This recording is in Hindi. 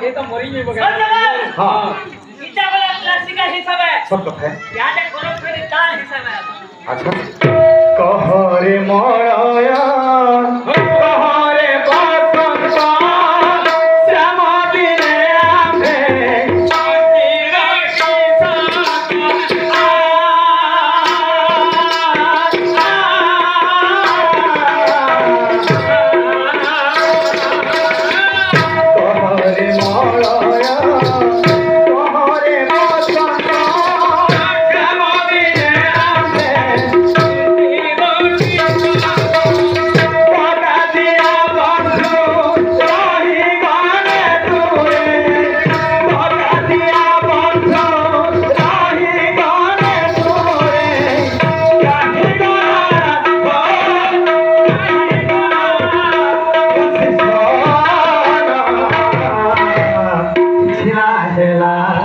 हे तो मरी नहीं बगैर हाँ इतना बड़ा प्लास्टिक का हिसाब है सब तो है यहाँ तक करो फिर दाल हिसाब है अच्छा कहरे मरया कहरे बसंत श्याम दिने आमे la